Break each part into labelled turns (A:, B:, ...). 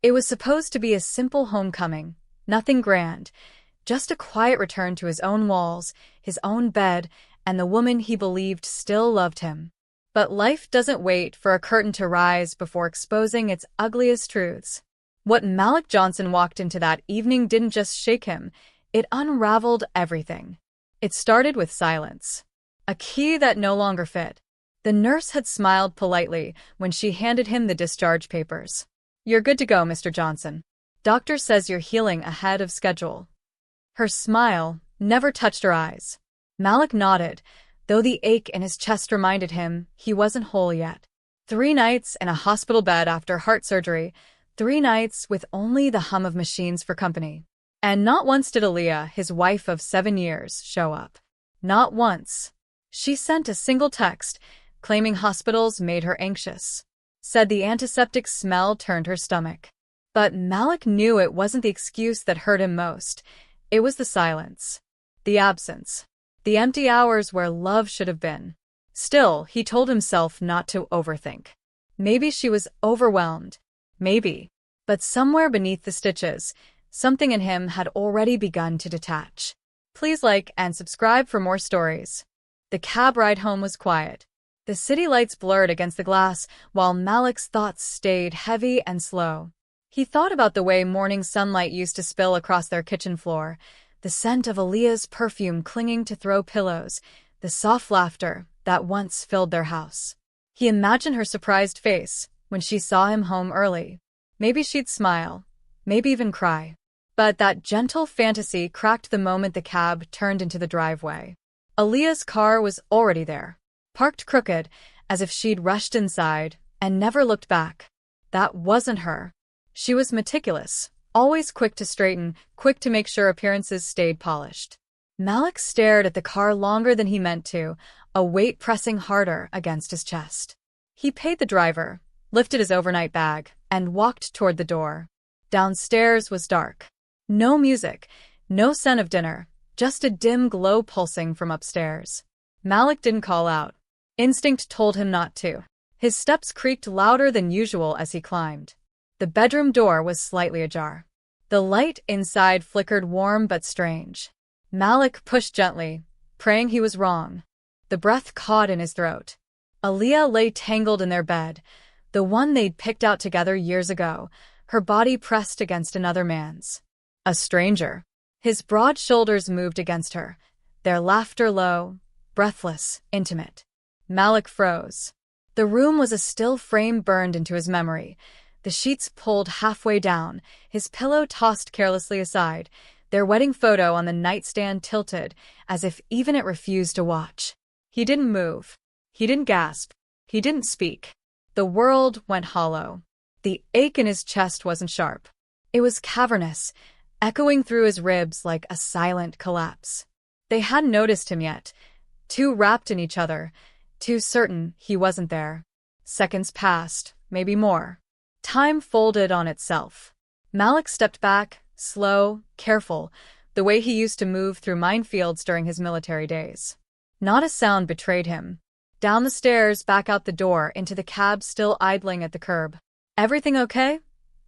A: It was supposed to be a simple homecoming, nothing grand, just a quiet return to his own walls, his own bed, and the woman he believed still loved him. But life doesn't wait for a curtain to rise before exposing its ugliest truths. What Malik Johnson walked into that evening didn't just shake him, it unraveled everything. It started with silence. A key that no longer fit. The nurse had smiled politely when she handed him the discharge papers. "You're good to go, Mr. Johnson. Doctor says you're healing ahead of schedule." Her smile never touched her eyes. Malik nodded, though the ache in his chest reminded him he wasn't whole yet. 3 nights in a hospital bed after heart surgery, 3 nights with only the hum of machines for company. And not once did Aaliyah, his wife of 7 years, show up. Not once. She sent a single text, claiming hospitals made her anxious. Said the antiseptic smell turned her stomach. But Malik knew it wasn't the excuse that hurt him most. It was the silence. The absence. The empty hours where love should have been. Still, he told himself not to overthink. Maybe she was overwhelmed. Maybe. But somewhere beneath the stitches, something in him had already begun to detach. Please like and subscribe for more stories. The cab ride home was quiet. The city lights blurred against the glass, while Malik's thoughts stayed heavy and slow. He thought about the way morning sunlight used to spill across their kitchen floor, the scent of Aaliyah's perfume clinging to throw pillows, the soft laughter that once filled their house. He imagined her surprised face when she saw him home early. Maybe she'd smile, maybe even cry. But that gentle fantasy cracked the moment the cab turned into the driveway. Aaliyah's car was already there, parked crooked, as if she'd rushed inside and never looked back. That wasn't her. She was meticulous, always quick to straighten, quick to make sure appearances stayed polished. Malik stared at the car longer than he meant to, a weight pressing harder against his chest. He paid the driver, lifted his overnight bag, and walked toward the door. Downstairs was dark. No music, no scent of dinner, just a dim glow pulsing from upstairs. Malik didn't call out. Instinct told him not to. His steps creaked louder than usual as he climbed. The bedroom door was slightly ajar. The light inside flickered warm but strange. Malik pushed gently, praying he was wrong. The breath caught in his throat. Aaliyah lay tangled in their bed, the one they'd picked out together years ago, her body pressed against another man's. A stranger. His broad shoulders moved against her, their laughter low, breathless, intimate. Malik froze. The room was a still frame burned into his memory, the sheets pulled halfway down, his pillow tossed carelessly aside, their wedding photo on the nightstand tilted, as if even it refused to watch. He didn't move. He didn't gasp. He didn't speak. The world went hollow. The ache in his chest wasn't sharp. It was cavernous, echoing through his ribs like a silent collapse. They hadn't noticed him yet, too wrapped in each other, too certain he wasn't there. Seconds passed, maybe more. Time folded on itself. Malik stepped back, slow, careful, the way he used to move through minefields during his military days. Not a sound betrayed him. Down the stairs, back out the door, into the cab still idling at the curb. "Everything okay?"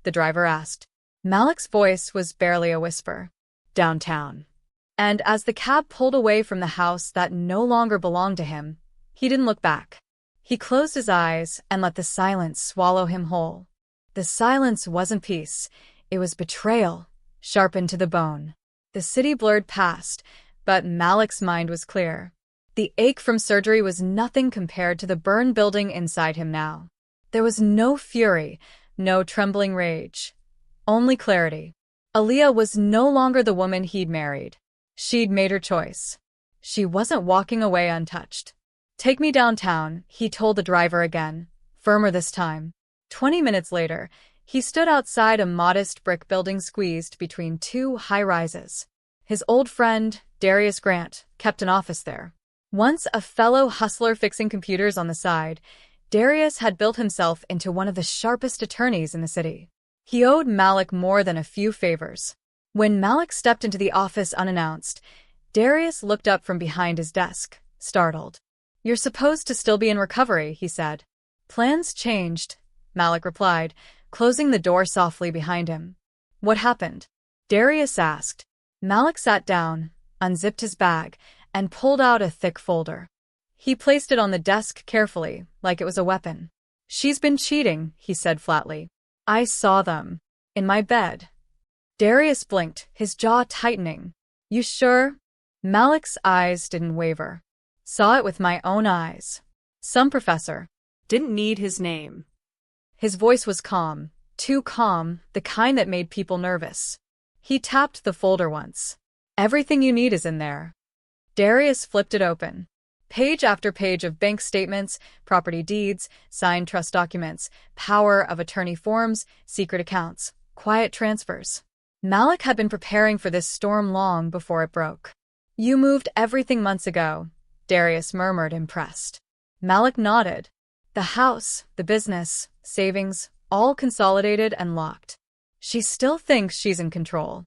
A: the driver asked. Malik's voice was barely a whisper. "Downtown." And as the cab pulled away from the house that no longer belonged to him, he didn't look back. He closed his eyes and let the silence swallow him whole. The silence wasn't peace. It was betrayal, sharpened to the bone. The city blurred past, but Malik's mind was clear. The ache from surgery was nothing compared to the burned building inside him now. There was no fury, no trembling rage. Only clarity. Aaliyah was no longer the woman he'd married. She'd made her choice. She wasn't walking away untouched. "Take me downtown," he told the driver again, firmer this time. 20 minutes later, he stood outside a modest brick building squeezed between 2 high-rises. His old friend, Darius Grant, kept an office there. Once a fellow hustler fixing computers on the side, Darius had built himself into one of the sharpest attorneys in the city. He owed Malik more than a few favors. When Malik stepped into the office unannounced, Darius looked up from behind his desk, startled. "You're supposed to still be in recovery," he said. "Plans changed," Malik replied, closing the door softly behind him. What happened? Darius asked. Malik sat down, unzipped his bag, and pulled out a thick folder. He placed it on the desk carefully, like it was a weapon. She's been cheating, he said flatly. I saw them. In my bed. Darius blinked, his jaw tightening. You sure? Malik's eyes didn't waver. Saw it with my own eyes. Some professor. Didn't need his name. His voice was calm, too calm, the kind that made people nervous. He tapped the folder once. Everything you need is in there. Darius flipped it open. Page after page of bank statements, property deeds, signed trust documents, power of attorney forms, secret accounts, quiet transfers. Malik had been preparing for this storm long before it broke. You moved everything months ago, Darius murmured, impressed. Malik nodded. The house, the business, savings, all consolidated and locked. She still thinks she's in control.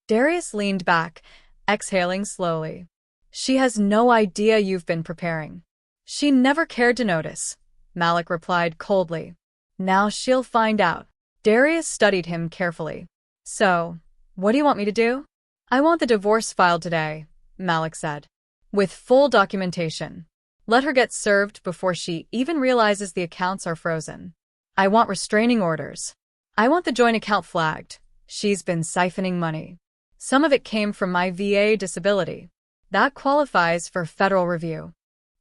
A: Darius leaned back, exhaling slowly. She has no idea you've been preparing. She never cared to notice, Malik replied coldly. Now she'll find out. Darius studied him carefully. So, what do you want me to do? I want the divorce filed today, Malik said. With full documentation. Let her get served before she even realizes the accounts are frozen. I want restraining orders. I want the joint account flagged. She's been siphoning money. Some of it came from my VA disability. That qualifies for federal review.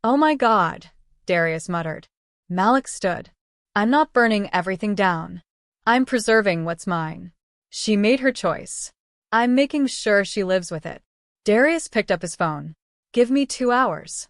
A: Oh my God, Darius muttered. Malik stood. I'm not burning everything down. I'm preserving what's mine. She made her choice. I'm making sure she lives with it. Darius picked up his phone. Give me 2 hours.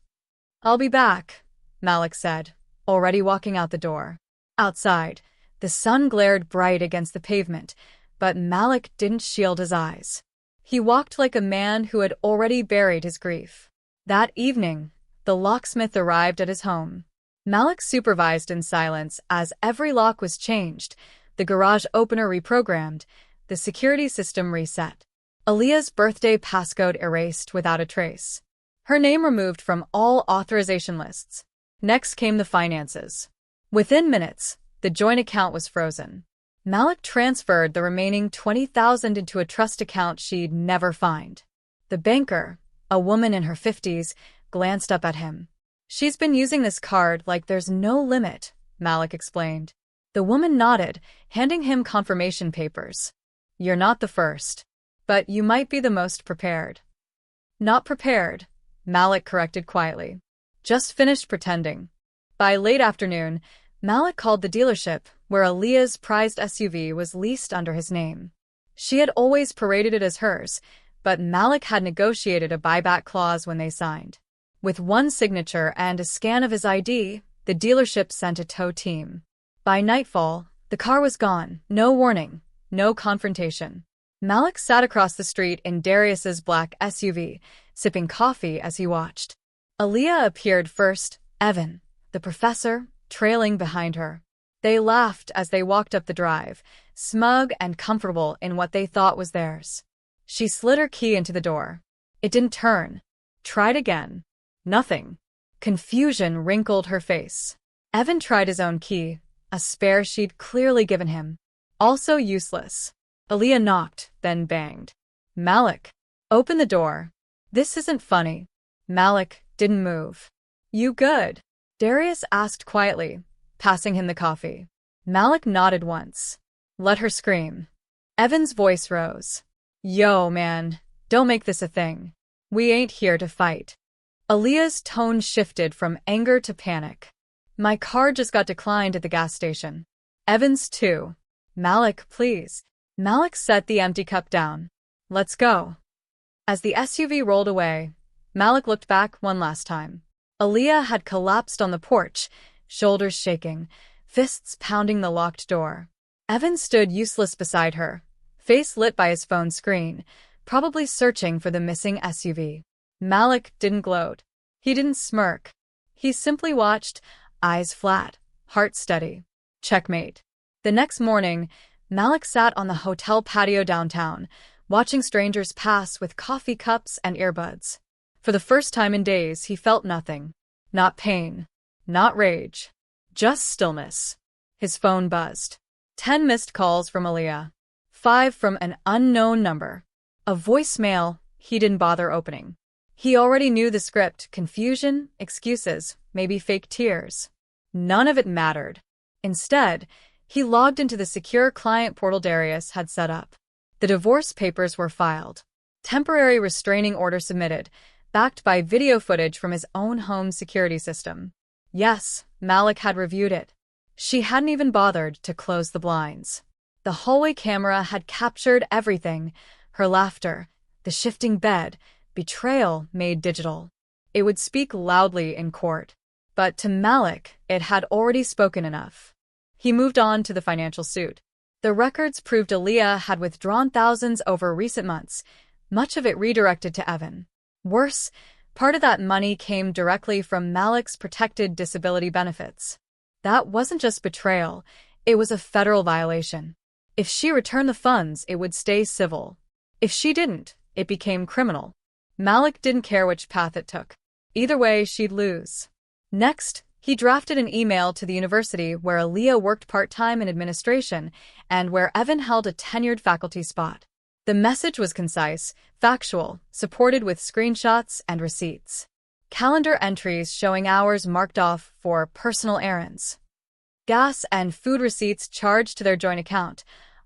A: I'll be back, Malik said, already walking out the door. Outside, the sun glared bright against the pavement, but Malik didn't shield his eyes. He walked like a man who had already buried his grief. That evening, the locksmith arrived at his home. Malik supervised in silence as every lock was changed, the garage opener reprogrammed, the security system reset. Aaliyah's birthday passcode erased without a trace. Her name removed from all authorization lists. Next came the finances. Within minutes, the joint account was frozen. Malik transferred the remaining $20,000 into a trust account she'd never find. The banker, a woman in her 50s, glanced up at him. She's been using this card like there's no limit, Malik explained. The woman nodded, handing him confirmation papers. You're not the first. But you might be the most prepared. Not prepared, Malik corrected quietly. Just finished pretending. By late afternoon, Malik called the dealership, where Aaliyah's prized SUV was leased under his name. She had always paraded it as hers, but Malik had negotiated a buyback clause when they signed. With one signature and a scan of his ID, the dealership sent a tow team. By nightfall, the car was gone, no warning, no confrontation. Malik sat across the street in Darius's black SUV, sipping coffee as he watched. Aaliyah appeared first, Evan, the professor, trailing behind her. They laughed as they walked up the drive, smug and comfortable in what they thought was theirs. She slid her key into the door. It didn't turn. Tried again. Nothing. Confusion wrinkled her face. Evan tried his own key, a spare she'd clearly given him. Also useless. Aaliyah knocked, then banged. Malik. Open the door. This isn't funny. Malik didn't move. You good? Darius asked quietly, passing him the coffee. Malik nodded once. Let her scream. Evan's voice rose. Yo, man, don't make this a thing. We ain't here to fight. Aaliyah's tone shifted from anger to panic. My car just got declined at the gas station. Evan's too. Malik, please. Malik set the empty cup down. Let's go. As the SUV rolled away, Malik looked back one last time. Aaliyah had collapsed on the porch, shoulders shaking, fists pounding the locked door. Evan stood useless beside her, face lit by his phone screen, probably searching for the missing SUV. Malik didn't gloat. He didn't smirk. He simply watched, eyes flat, heart steady. Checkmate. The next morning, Malik sat on the hotel patio downtown, watching strangers pass with coffee cups and earbuds. For the first time in days, he felt nothing. Not pain. Not rage. Just stillness. His phone buzzed. 10 missed calls from Aaliyah. 5 from an unknown number. A voicemail he didn't bother opening. He already knew the script: confusion, excuses, maybe fake tears. None of it mattered. Instead, he logged into the secure client portal Darius had set up. The divorce papers were filed. Temporary restraining order submitted, backed by video footage from his own home security system. Yes, Malik had reviewed it. She hadn't even bothered to close the blinds. The hallway camera had captured everything: her laughter, the shifting bed, betrayal made digital. It would speak loudly in court. But to Malik, it had already spoken enough. He moved on to the financial suit. The records proved Aaliyah had withdrawn thousands over recent months, much of it redirected to Evan. Worse, part of that money came directly from Malik's protected disability benefits. That wasn't just betrayal, it was a federal violation. If she returned the funds, it would stay civil. If she didn't, it became criminal. Malik didn't care which path it took. Either way, she'd lose. Next, he drafted an email to the university where Aaliyah worked part-time in administration and where Evan held a tenured faculty spot. The message was concise, factual, supported with screenshots and receipts. Calendar entries showing hours marked off for personal errands. Gas and food receipts charged to their joint account,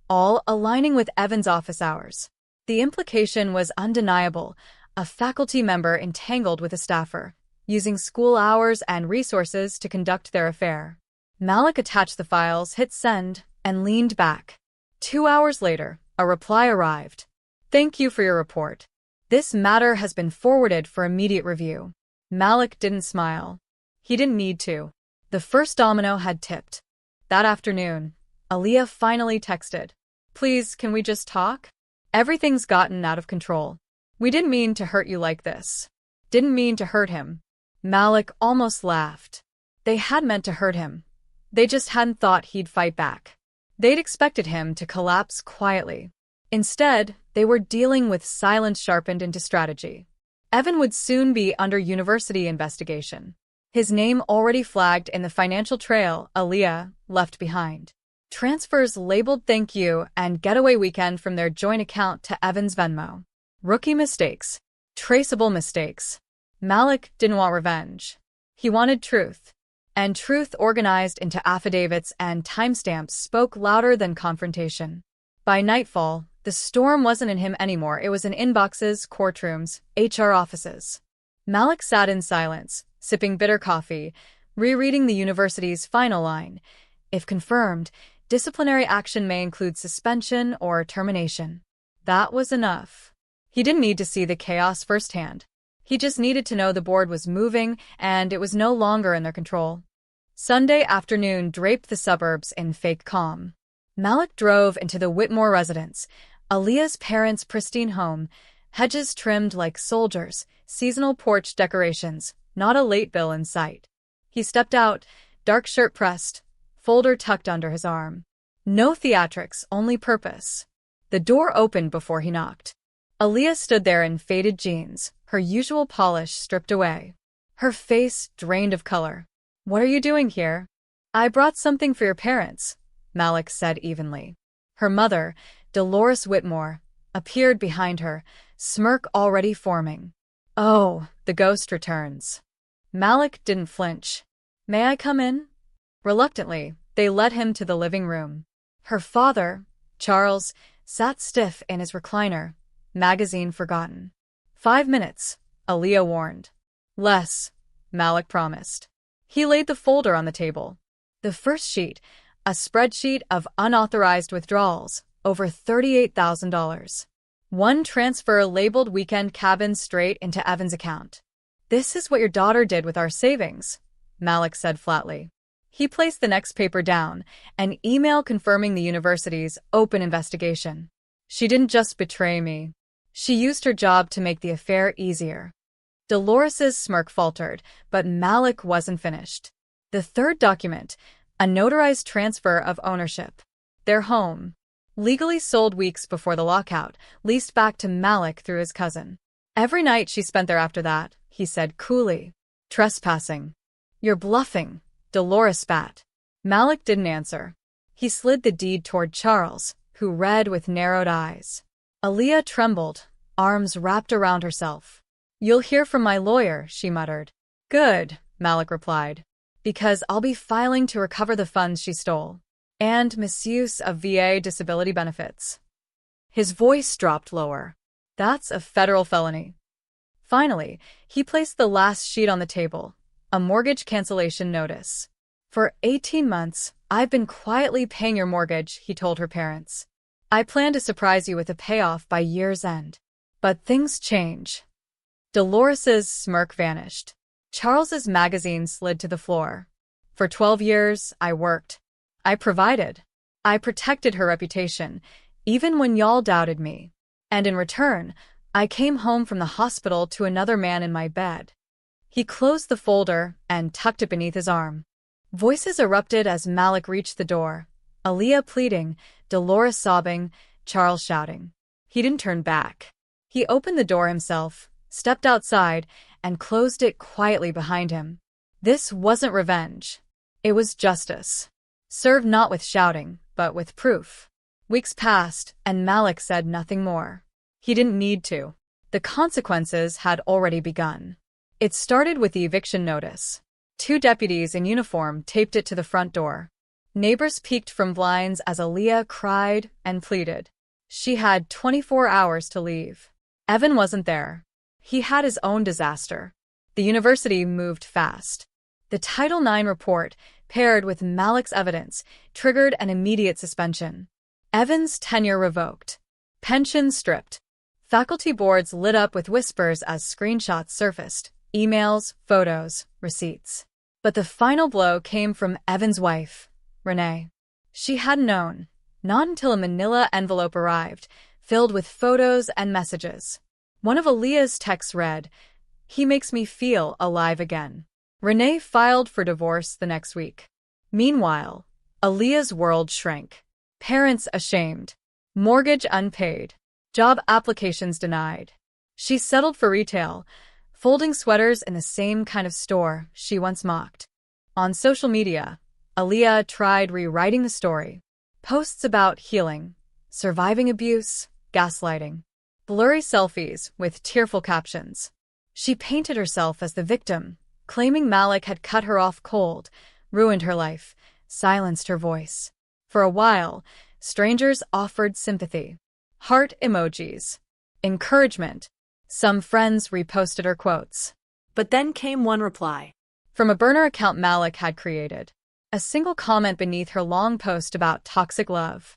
A: all aligning with Evan's office hours. The implication was undeniable: a faculty member entangled with a staffer, using school hours and resources to conduct their affair. Malik attached the files, hit send, and leaned back. 2 hours later, a reply arrived. "Thank you for your report. This matter has been forwarded for immediate review." Malik didn't smile. He didn't need to. The first domino had tipped. That afternoon, Aaliyah finally texted, "Please, can we just talk? Everything's gotten out of control. We didn't mean to hurt you like this." Didn't mean to hurt him. Malik almost laughed. They had meant to hurt him. They just hadn't thought he'd fight back. They'd expected him to collapse quietly. Instead, they were dealing with silence sharpened into strategy. Evan would soon be under university investigation. His name already flagged in the financial trail Aaliyah left behind. Transfers labeled "thank you" and getaway weekend from their joint account to Evan's Venmo. Rookie mistakes. Traceable mistakes. Malik didn't want revenge. He wanted truth. And truth organized into affidavits and timestamps spoke louder than confrontation. By nightfall, the storm wasn't in him anymore. It was in inboxes, courtrooms, HR offices. Malik sat in silence, sipping bitter coffee, rereading the university's final line: "If confirmed, disciplinary action may include suspension or termination." That was enough. He didn't need to see the chaos firsthand. He just needed to know the board was moving and it was no longer in their control. Sunday afternoon draped the suburbs in fake calm. Malik drove into the Whitmore residence, Aaliyah's parents' pristine home, hedges trimmed like soldiers, seasonal porch decorations, not a late bill in sight. He stepped out, dark shirt pressed, folder tucked under his arm. No theatrics, only purpose. The door opened before he knocked. Aaliyah stood there in faded jeans, her usual polish stripped away. Her face drained of color. "What are you doing here?" "I brought something for your parents," Malik said evenly. Her mother, Dolores Whitmore, appeared behind her, smirk already forming. "Oh, the ghost returns." Malik didn't flinch. "May I come in?" Reluctantly, they led him to the living room. Her father, Charles, sat stiff in his recliner, magazine forgotten. 5 minutes, Aaliyah warned. "Less," Malik promised. He laid the folder on the table. The first sheet, a spreadsheet of unauthorized withdrawals, over $38,000. One transfer labeled weekend cabin straight into Evan's account. "This is what your daughter did with our savings," Malik said flatly. He placed the next paper down, an email confirming the university's open investigation. "She didn't just betray me. She used her job to make the affair easier." Dolores's smirk faltered, but Malik wasn't finished. The third document, a notarized transfer of ownership. Their home, legally sold weeks before the lockout, leased back to Malik through his cousin. "Every night she spent there after that," he said coolly. "Trespassing." "You're bluffing," Dolores spat. Malik didn't answer. He slid the deed toward Charles, who read with narrowed eyes. Aaliyah trembled, arms wrapped around herself. "You'll hear from my lawyer," she muttered. "Good," Malik replied. "Because I'll be filing to recover the funds she stole. And misuse of VA disability benefits." His voice dropped lower. "That's a federal felony." Finally, he placed the last sheet on the table, a mortgage cancellation notice. "For 18 months, I've been quietly paying your mortgage," he told her parents. "I plan to surprise you with a payoff by year's end." But things change. Dolores's smirk vanished. Charles's magazine slid to the floor. "For 12 years, I worked. I provided. I protected her reputation, even when y'all doubted me. And in return, I came home from the hospital to another man in my bed." He closed the folder and tucked it beneath his arm. Voices erupted as Malik reached the door. Aaliyah pleading, Dolores sobbing, Charles shouting. He didn't turn back. He opened the door himself, stepped outside, and closed it quietly behind him. This wasn't revenge. It was justice. Served not with shouting, but with proof. Weeks passed, and Malik said nothing more. He didn't need to. The consequences had already begun. It started with the eviction notice. 2 deputies in uniform taped it to the front door. Neighbors peeked from blinds as Aaliyah cried and pleaded. She had 24 hours to leave. Evan wasn't there. He had his own disaster. The university moved fast. The Title IX report, paired with Malik's evidence, triggered an immediate suspension. Evan's tenure revoked. Pension stripped. Faculty boards lit up with whispers as screenshots surfaced. Emails, photos, receipts. But the final blow came from Evan's wife, Renee. She hadn't known, not until a manila envelope arrived, filled with photos and messages. One of Aaliyah's texts read, "He makes me feel alive again." Renee filed for divorce the next week. Meanwhile, Aaliyah's world shrank. Parents ashamed. Mortgage unpaid. Job applications denied. She settled for retail, folding sweaters in the same kind of store she once mocked. On social media, Aaliyah tried rewriting the story. Posts about healing, surviving abuse, gaslighting. Blurry selfies with tearful captions. She painted herself as the victim, claiming Malik had cut her off cold, ruined her life, silenced her voice. For a while, strangers offered sympathy. Heart emojis. Encouragement. Some friends reposted her quotes. But then came one reply. From a burner account Malik had created. A single comment beneath her long post about toxic love.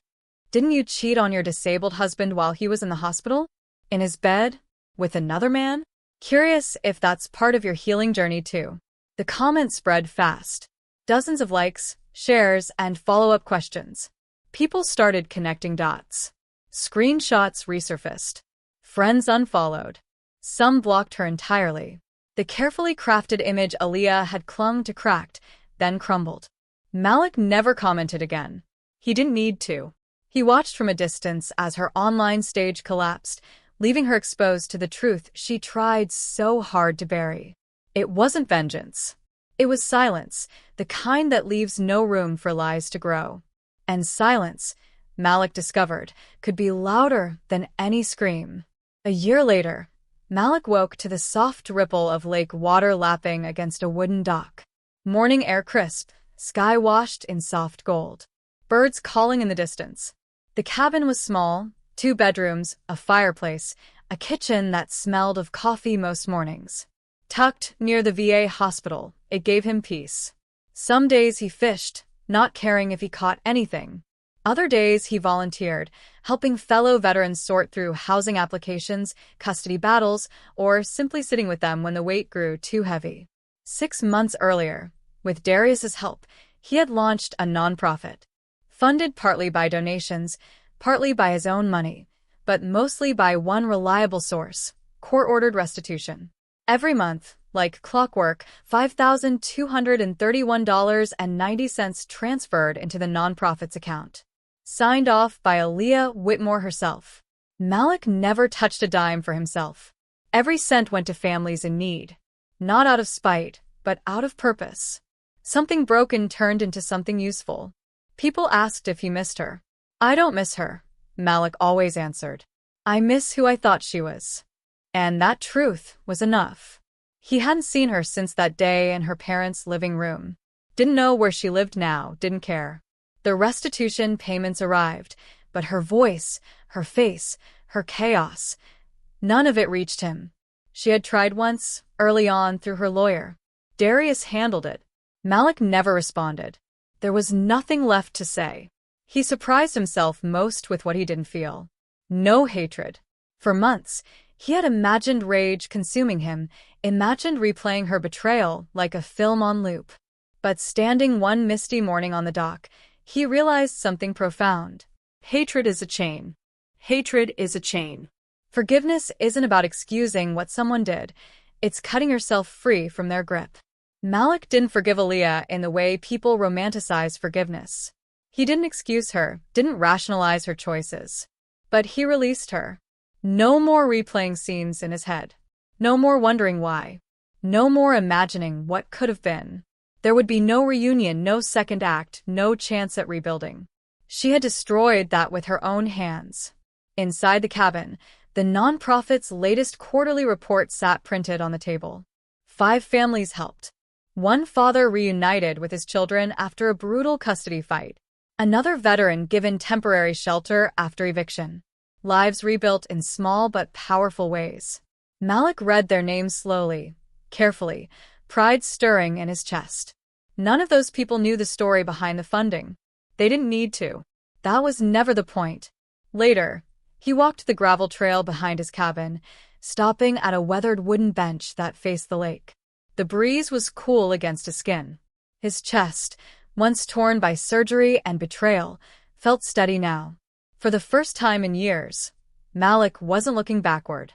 A: "Didn't you cheat on your disabled husband while he was in the hospital? In his bed? With another man? Curious if that's part of your healing journey too." The comment spread fast. Dozens of likes, shares, and follow-up questions. People started connecting dots. Screenshots resurfaced. Friends unfollowed. Some blocked her entirely. The carefully crafted image Aaliyah had clung to cracked, then crumbled. Malik never commented again. He didn't need to. He watched from a distance as her online stage collapsed, leaving her exposed to the truth she tried so hard to bury. It wasn't vengeance. It was silence, the kind that leaves no room for lies to grow. And silence, Malik discovered, could be louder than any scream. A year later, Malik woke to the soft ripple of lake water lapping against a wooden dock. Morning air crisp, sky washed in soft gold. Birds calling in the distance. The cabin was small, 2 bedrooms, a fireplace, a kitchen that smelled of coffee most mornings. Tucked near the VA hospital, it gave him peace. Some days he fished, not caring if he caught anything. Other days he volunteered, helping fellow veterans sort through housing applications, custody battles, or simply sitting with them when the weight grew too heavy. 6 months earlier, with Darius's help, he had launched a nonprofit. Funded partly by donations, partly by his own money, but mostly by one reliable source, court-ordered restitution. Every month, like clockwork, $5,231.90 transferred into the nonprofit's account. Signed off by Aaliyah Whitmore herself. Malik never touched a dime for himself. Every cent went to families in need. Not out of spite, but out of purpose. Something broken turned into something useful. People asked if he missed her. "I don't miss her," Malik always answered. "I miss who I thought she was." And that truth was enough. He hadn't seen her since that day in her parents' living room. Didn't know where she lived now, didn't care. The restitution payments arrived, but her voice, her face, her chaos, none of it reached him. She had tried once, early on through her lawyer. Darius handled it. Malik never responded. There was nothing left to say. He surprised himself most with what he didn't feel. No hatred. For months, he had imagined rage consuming him, imagined replaying her betrayal like a film on loop. But standing one misty morning on the dock, he realized something profound. Hatred is a chain. Hatred is a chain. Forgiveness isn't about excusing what someone did. It's cutting yourself free from their grip. Malik didn't forgive Aaliyah in the way people romanticize forgiveness. He didn't excuse her, didn't rationalize her choices. But he released her. No more replaying scenes in his head. No more wondering why. No more imagining what could have been. There would be no reunion, no second act, no chance at rebuilding. She had destroyed that with her own hands. Inside the cabin, the nonprofit's latest quarterly report sat printed on the table. 5 families helped. One father reunited with his children after a brutal custody fight. Another veteran given temporary shelter after eviction. Lives rebuilt in small but powerful ways. Malik read their names slowly, carefully, pride stirring in his chest. None of those people knew the story behind the funding. They didn't need to. That was never the point. Later, he walked the gravel trail behind his cabin, stopping at a weathered wooden bench that faced the lake. The breeze was cool against his skin. His chest, once torn by surgery and betrayal, felt steady now. For the first time in years, Malik wasn't looking backward.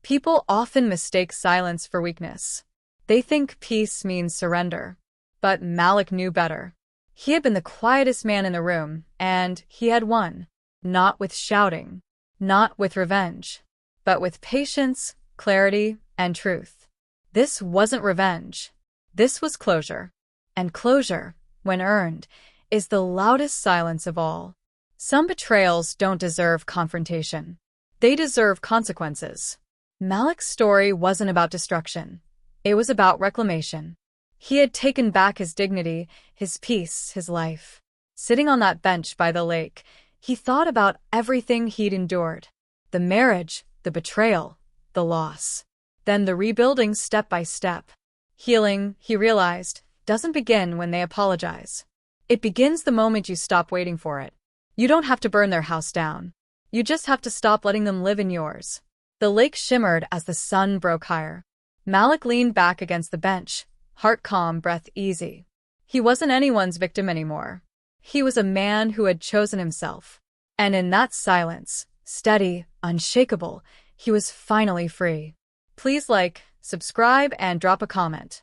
A: People often mistake silence for weakness. They think peace means surrender. But Malik knew better. He had been the quietest man in the room, and he had won. Not with shouting, not with revenge, but with patience, clarity, and truth. This wasn't revenge. This was closure. And closure, when earned, is the loudest silence of all. Some betrayals don't deserve confrontation. They deserve consequences. Malik's story wasn't about destruction. It was about reclamation. He had taken back his dignity, his peace, his life. Sitting on that bench by the lake, he thought about everything he'd endured. The marriage, the betrayal, the loss. Then the rebuilding step by step. Healing, he realized, doesn't begin when they apologize. It begins the moment you stop waiting for it. You don't have to burn their house down. You just have to stop letting them live in yours. The lake shimmered as the sun broke higher. Malik leaned back against the bench, heart calm, breath easy. He wasn't anyone's victim anymore. He was a man who had chosen himself. And in that silence, steady, unshakable, he was finally free. Please like, subscribe, and drop a comment.